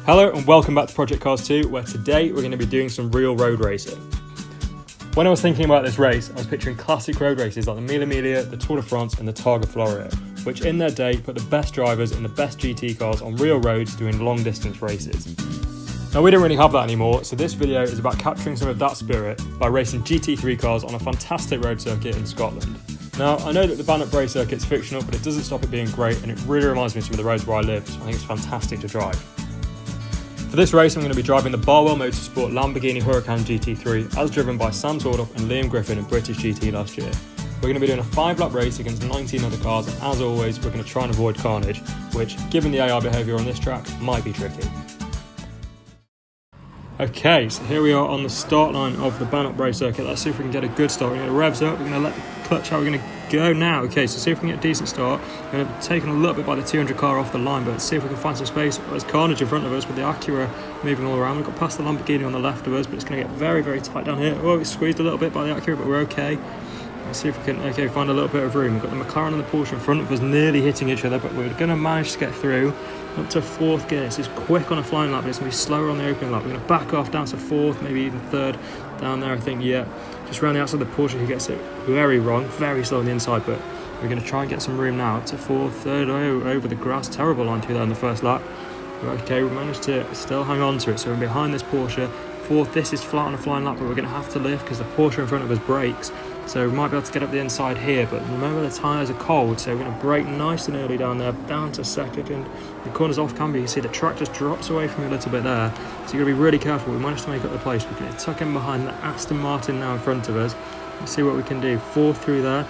Hello and welcome back to Project Cars 2, where today we're going to be doing some real road racing. When I was thinking about this race, I was picturing classic road races like the Mille Miglia, the Tour de France and the Targa Florio, which in their day put the best drivers in the best GT cars on real roads doing long distance races. Now we don't really have that anymore, so this video is about capturing some of that spirit by racing GT3 cars on a fantastic road circuit in Scotland. Now, I know that the Bannochbrae circuit's fictional, but it doesn't stop it being great, and it really reminds me of some of the roads where I live, so I think it's fantastic to drive. For this race, I'm going to be driving the Barwell Motorsport Lamborghini Huracán GT3, as driven by Sam Tordoff and Liam Griffin at British GT last year. We're going to be doing a 5-lap race against 19 other cars, and as always, we're going to try and avoid carnage, which, given the AI behaviour on this track, might be tricky. Okay, so here we are on the start line of the Bannochbrae circuit. Let's see if we can get a good start. We're going to revs up, we're going to let the clutch out, we're going to go now. Okay, so see if we can get a decent start. We're going to be taken a little bit by the 200 car off the line, but let's see if we can find some space. There's carnage in front of us with the Acura moving all around. We've got past the Lamborghini on the left of us, but it's going to get very, very tight down here. Oh, it's squeezed a little bit by the Acura, but we're okay. Let's see if we can, find a little bit of room. We've got the McLaren and the Porsche in front of us nearly hitting each other, but we're going to manage to get through. Up to 4th gear. This is quick on a flying lap, but it's going to be slower on the opening lap. We're going to back off down to 4th, maybe even 3rd down there, I think, yeah. Just round the outside of the Porsche, who gets it very wrong, very slow on the inside, but we're going to try and get some room now. Up to 4th, 3rd, over the grass. Terrible line through there in the first lap. But okay, we managed to still hang on to it, so we're behind this Porsche. 4th, this is flat on a flying lap, but we're going to have to lift because the Porsche in front of us brakes. So we might be able to get up the inside here, but remember the tyres are cold, so we're going to brake nice and early down there, down to 2nd, and the corner's off camber. You can see the track just drops away from you a little bit there, so you've got to be really careful. We managed to make up the place. We're going to tuck in behind the Aston Martin now in front of us. Let's see what we can do. 4th through there,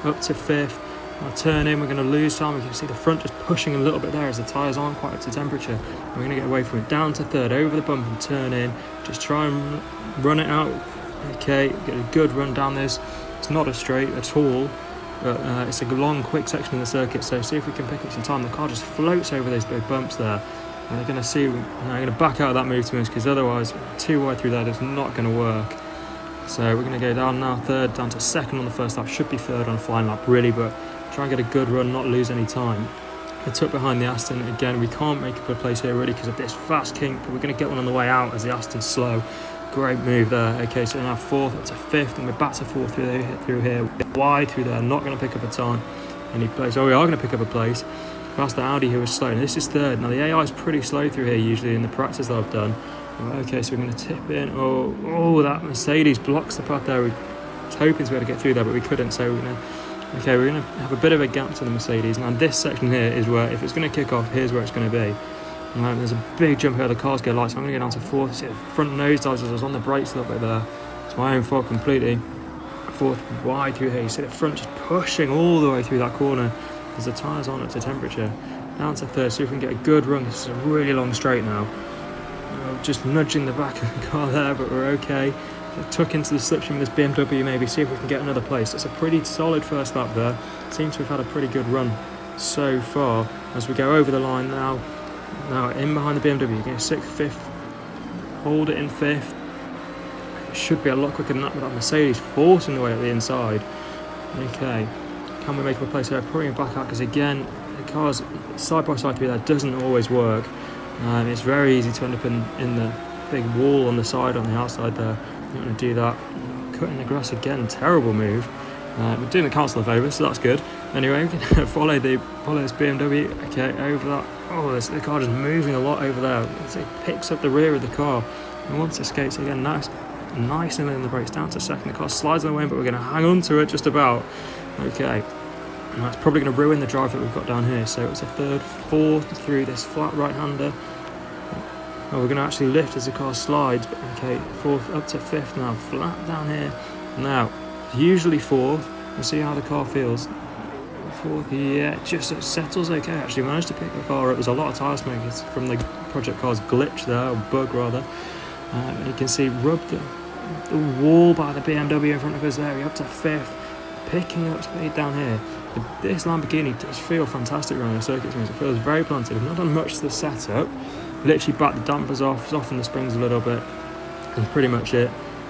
up to 5th. I'll turn in, we're going to lose time. We can see the front just pushing a little bit there as the tyres aren't quite up to temperature. We're going to get away from it, down to 3rd, over the bump and turn in. Just try and run it out. Okay, get a good run down this. It's not a straight at all, but it's a long, quick section of the circuit, so see if we can pick up some time. The car just floats over those big bumps there. And they're going to see, I'm going to back out of that move to us, because otherwise, too wide through there, it's not going to work. So we're going to go down now, 3rd, down to 2nd on the first lap. Should be 3rd on a flying lap, really, but try and get a good run, not lose any time. We're tucked behind the Aston. Again, we can't make up a place here, really, because of this fast kink, but we're going to get one on the way out as the Aston's slow. Great move there. Okay, so now 4th up to 5th, and we're back to 4th through here. Wide through there, not going to pick up a time. Any place. Oh, we are going to pick up a place. Past the Audi, who is slow. Now, this is 3rd. Now, the AI is pretty slow through here, usually, in the practice that I've done. Okay, so we're going to tip in. Oh, that Mercedes blocks the path there. We was hoping to be able to get through there, but we couldn't, so we're going to have a bit of a gap to the Mercedes. Now, this section here is where, if it's going to kick off, here's where it's going to be. There's a big jump here, the cars go light, so I'm going to get down to 4th. See the front nose dives as I was on the brakes a little bit there. It's my own fault completely. 4th, wide through here. You see the front just pushing all the way through that corner as the tyres aren't up to temperature. Down to 3rd, see if we can get a good run. This is a really long straight now. Just nudging the back of the car there, but we're okay. Tuck into the slipstream with this BMW maybe, see if we can get another place. It's a pretty solid first lap there. Seems to have had a pretty good run so far. As we go over the line now, in behind the BMW, you get 6th, 5th, hold it in 5th. It should be a lot quicker than that with that Mercedes forcing the way up the inside. Okay, can we make up a place here? Probably back out, because again, the cars side by side through there doesn't always work. It's very easy to end up in the big wall on the side, on the outside there. You don't want to do that. Cutting the grass again, terrible move. We're doing the council a favour, so that's good. Anyway, we can follow this BMW. Okay, over that. Oh, the car just moving a lot over there. It picks up the rear of the car. And once it escapes again, nice and in the brakes, down to 2nd. The car slides on the way, but we're going to hang on to it just about. Okay, and that's probably going to ruin the drive that we've got down here. So it's a 3rd, 4th through this flat right-hander. Oh, we're going to actually lift as the car slides. But okay, 4th up to 5th now, flat down here. Now, usually 4th. We'll see how the car feels. 4th, yeah, just it settles okay. Actually, managed to pick the car up. There's a lot of tyre smoke. It's from the Project Cars glitch there, or bug rather. And you can see rubbed the wall by the BMW in front of us there. We're up to 5th, picking up speed down here. But this Lamborghini does feel fantastic around the circuit. It feels very planted. I've not done much to the setup. Literally back the dampers off, soften the springs a little bit. That's pretty much it.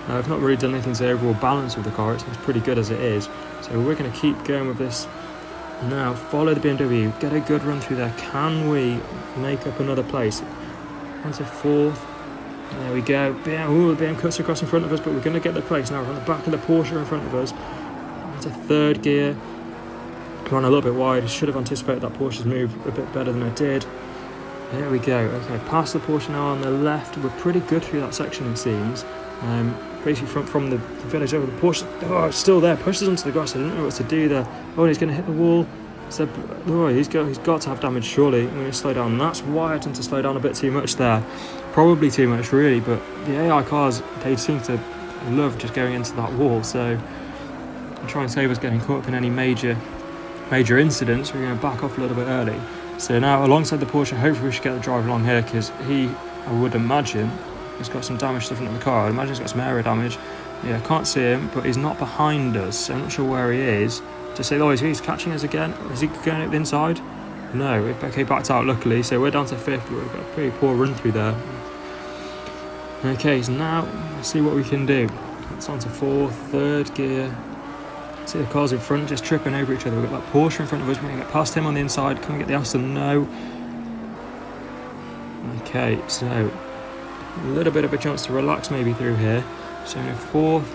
I've not really done anything to the overall balance of the car. It seems pretty good as it is. So we're going to keep going with this Now, follow the BMW, get a good run through there. Can we make up another place? onto fourth. There we go. BM cuts across in front of us, but we're going to get the place now. We're on the back of the Porsche in front of us. Onto third gear. Run a little bit wide. Should have anticipated that Porsche's move a bit better than I did. There we go. Okay, past the Porsche now on the left. We're pretty good through that section, it seems. Basically from the village over, the Porsche, it's still there. Pushes onto the grass. I don't know what to do there. Oh, and he's going to hit the wall. So, he's got to have damage, surely. I'm going to slow down. And that's why I tend to slow down a bit too much there. Probably too much, really. But the AI cars, they seem to love just going into that wall. So I'm trying to save us getting caught up in any major incidents. We're going to back off a little bit early. So now, alongside the Porsche, hopefully we should get the driver along here, because I would imagine, has got some damage to the front of the car. I imagine he's got some aero damage. Yeah, I can't see him, but he's not behind us, so I'm not sure where he is. To say, he's catching us again. Is he going up the inside? No. Okay, backed out, luckily. So we're down to fifth. We've got a pretty poor run through there. Okay, so now let's see what we can do. It's on to fourth, third gear. See the cars in front just tripping over each other. We've got that Porsche in front of us. We're going to get past him on the inside. Can we get the Aston? No. Okay, so a little bit of a chance to relax maybe through here. So in fourth,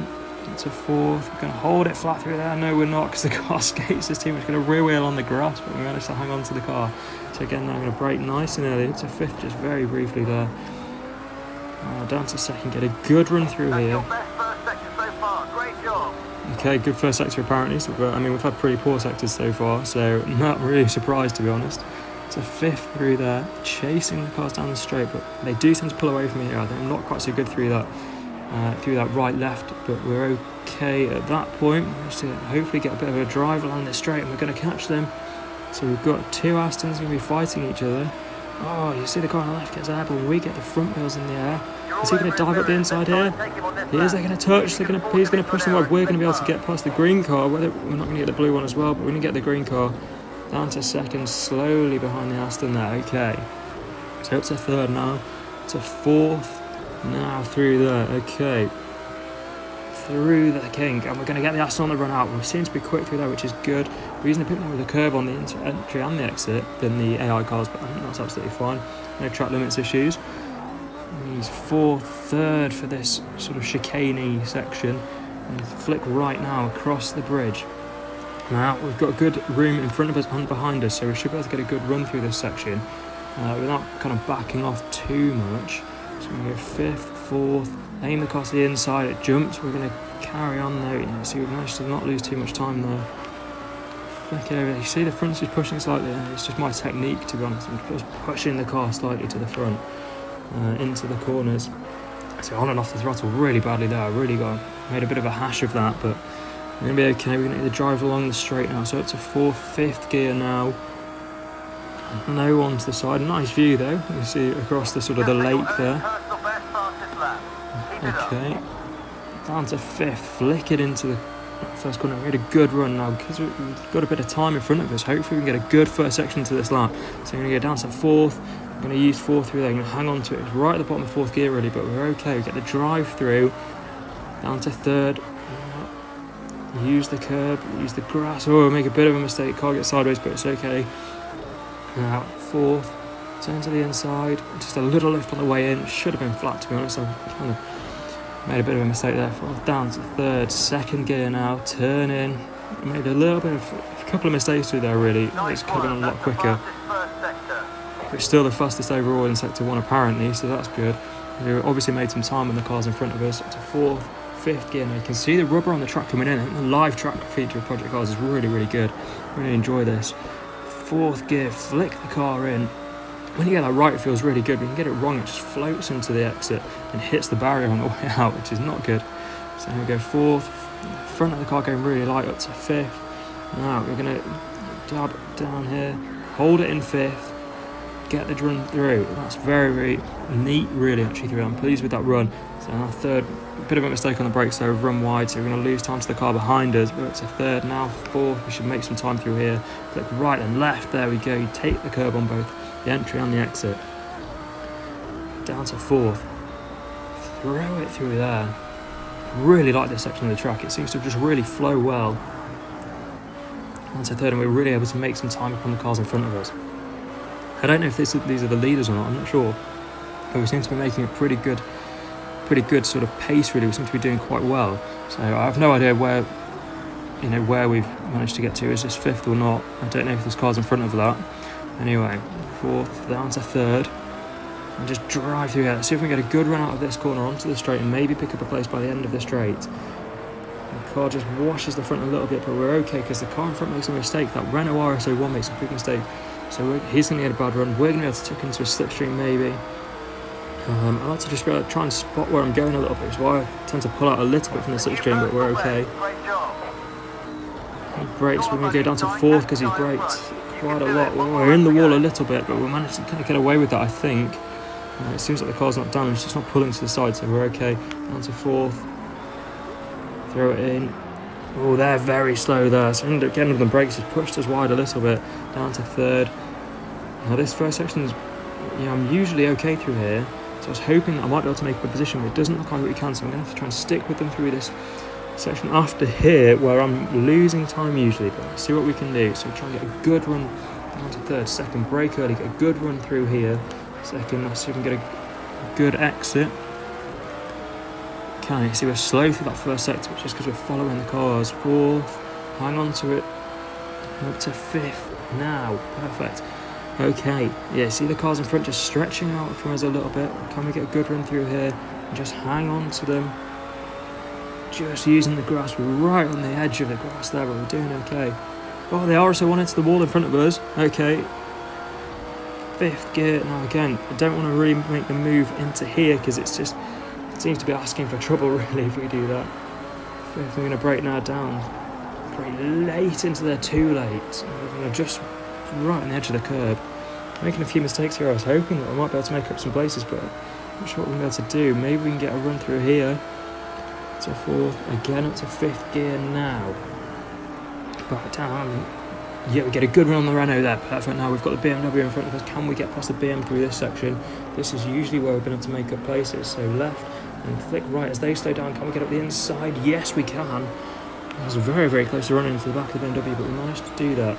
into fourth. We're going to hold it flat through there. No, we're not, because the car skates us too much. Going to rear wheel on the grass, but we managed to hang on to the car. So again, now I'm going to brake nice and early. Into fifth just very briefly there. Down to second. Get a good run through here. Okay, good first sector apparently. So, but, we've had pretty poor sectors so far, so not really surprised, to be honest. So fifth through there, chasing the cars down the straight, but they do tend to pull away from me here. I think I'm not quite so good through that right-left, but we're okay at that point. We should hopefully get a bit of a drive along this straight, and we're going to catch them. So we've got two Astons going to be fighting each other. Oh, you see the car on the left gets airborne. We get the front wheels in the air. Is he going to dive up the inside here? He is. They're going to touch. He's going to push them wide. We're going to be able to get past the green car. We're not going to get the blue one as well, but we're going to get the green car. Down to second, slowly behind the Aston there. Okay. So up to third now. To fourth. Now through there. Okay. Through the King. And we're going to get the Aston on the run out. We seem to be quick through there, which is good. We're using a bit more of the curb on the entry and the exit than the AI cars, but I think that's absolutely fine. No track limits issues. He's fourth, third for this sort of chicane section, and flick right now across the bridge. Now we've got good room in front of us and behind us, so we should be able to get a good run through this section without kind of backing off too much. So we go fifth, fourth, aim the car to the inside, it jumps. We're going to carry on though. See, we've managed to not lose too much time there. Flick over. You see the front is pushing slightly. It's just my technique, to be honest. I'm just pushing the car slightly to the front. Into the corners. So on and off the throttle really badly there. I really made a bit of a hash of that, but we're going to be okay. We're going to get the drive along the straight now. So up to fourth, fifth gear now. No one to the side. Nice view though. You see across the sort of the lake there. Okay. Down to fifth. Flick it into the first corner. We had a good run now because we've got a bit of time in front of us. Hopefully we can get a good first section to this lap. So we're going to go down to fourth. I'm going to use fourth through there. I'm going to hang on to it. It's right at the bottom of fourth gear really, but we're okay. We get the drive through. Down to third. Use the curb. Use the grass. Oh, make a bit of a mistake. Car gets sideways, but it's okay. Now fourth. Turn to the inside. Just a little lift on the way in. Should have been flat, to be honest. I kind of made a bit of a mistake there. Fourth down to third. Second gear now. Turn in. Made a couple of mistakes through there really. It's coming on a lot quicker. But still the fastest overall in Sector 1 apparently, so that's good. We obviously made some time on the cars in front of us. Up to fourth, fifth gear now. You can see the rubber on the track coming in. I think the live track feature of Project Cars is really, really good. Really enjoy this. Fourth gear, flick the car in. When you get that right, it feels really good. When you get it wrong, it just floats into the exit and hits the barrier on the way out, which is not good. So here we go, fourth. Front of the car going really light up to fifth. Now we're going to dab down here, hold it in fifth. Get the run through. That's very, very neat really actually through. I'm pleased with that run. So now third, a bit of a mistake on the brakes there, we've run wide, so we're going to lose time to the car behind us. We're up to third now, fourth, we should make some time through here. Click right and left, there we go. You take the curb on both the entry and the exit. Down to fourth. Throw it through there. Really like this section of the track. It seems to just really flow well. Down to third, and we're really able to make some time upon the cars in front of us. I don't know if these are the leaders or not, I'm not sure. but we seem to be making a pretty good sort of pace. Really, we seem to be doing quite well. So I have no idea where we've managed to get to. Is this 5th or not? I don't know if there's cars in front of that. Anyway, 4th down to 3rd, and just drive through here. Let's see if we can get a good run out of this corner onto the straight and maybe pick up a place by the end of the straight. The car just washes the front a little bit, but we're okay because the car in front makes a mistake. That Renault RS01 makes a big mistake, so he's going to get a bad run. We're going to be able to tuck into a slipstream maybe. I like to just be able to try and spot where I'm going a little bit, so I tend to pull out a little bit from the slipstream, but we're okay. He brakes, we're going to go down to 4th because he's braked quite a lot. We're in the wall a little bit, but we managed to kind of get away with that, I think. It seems like the car's not damaged, it's not pulling to the side, so we're okay. Down to 4th. Throw it in. Oh, they're very slow there, so end up getting with the brakes, has pushed us wide a little bit. Down to 3rd. Now this first section is, I'm usually okay through here, so I was hoping that I might be able to make a good position, but it doesn't look like we can, so I'm going to have to try and stick with them through this section after here, where I'm losing time usually, but let's see what we can do. So try and get a good run down to 3rd, 2nd, brake early, get a good run through here. 2nd, let's see if we can get a good exit. Okay, see we're slow through that first sector, which is because we're following the cars. 4th, hang on to it, up to 5th now, perfect. Okay, yeah, see the cars in front just stretching out from us a little bit. Can we get a good run through here and just hang on to them? Just using the grass, we're right on the edge of the grass there, but we're doing okay. Oh, the RS01 into the wall in front of us. Okay, 5th gear. Now again, I don't want to really make the move into here because it seems to be asking for trouble really if we do that. 5th, we're going to brake now down. Brake late into there, too late. We're going to just right on the edge of the curb. Making a few mistakes here. I was hoping that I might be able to make up some places, but I'm not sure what we're going to be able to do. Maybe we can get a run through here. To 4th, again up to 5th gear now. Back down. Yeah, we get a good run on the Renault there. Perfect. Now we've got the BMW in front of us. Can we get past the BM through this section? This is usually where we've been able to make up places. So left and flick right as they slow down. Can we get up the inside? Yes, we can. I was very, very close to running into the back of the BMW, but we managed to do that.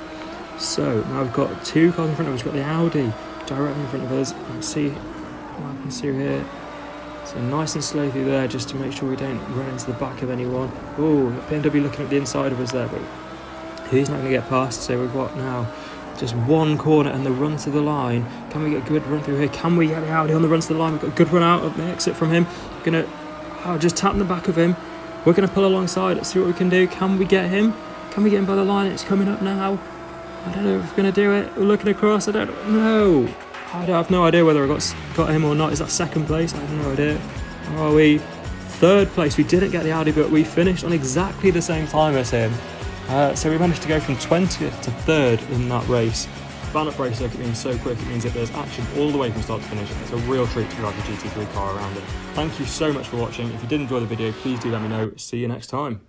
So now we've got 2 cars in front of us. We've got the Audi directly in front of us. Let's see what happens through here. So nice and slow through there just to make sure we don't run into the back of anyone. Oh, the BMW looking at the inside of us there, but he's not going to get past. So we've got now just 1 corner and the run to the line. Can we get a good run through here? Can we get the Audi on the run to the line? We've got a good run out of the exit from him. We're going to just tap in the back of him. We're going to pull alongside. Let's see what we can do. Can we get him? Can we get him by the line? It's coming up now. I don't know if we're going to do it. We're looking across. I don't know. I have no idea whether I got him or not. Is that 2nd place? I have no idea. Are we 3rd place? We didn't get the Audi, but we finished on exactly the same time as him. So we managed to go from 20th to 3rd in that race. Bannochbrae circuit being so quick, it means that there's action all the way from start to finish. It's a real treat to drive the GT3 car around it. Thank you so much for watching. If you did enjoy the video, please do let me know. See you next time.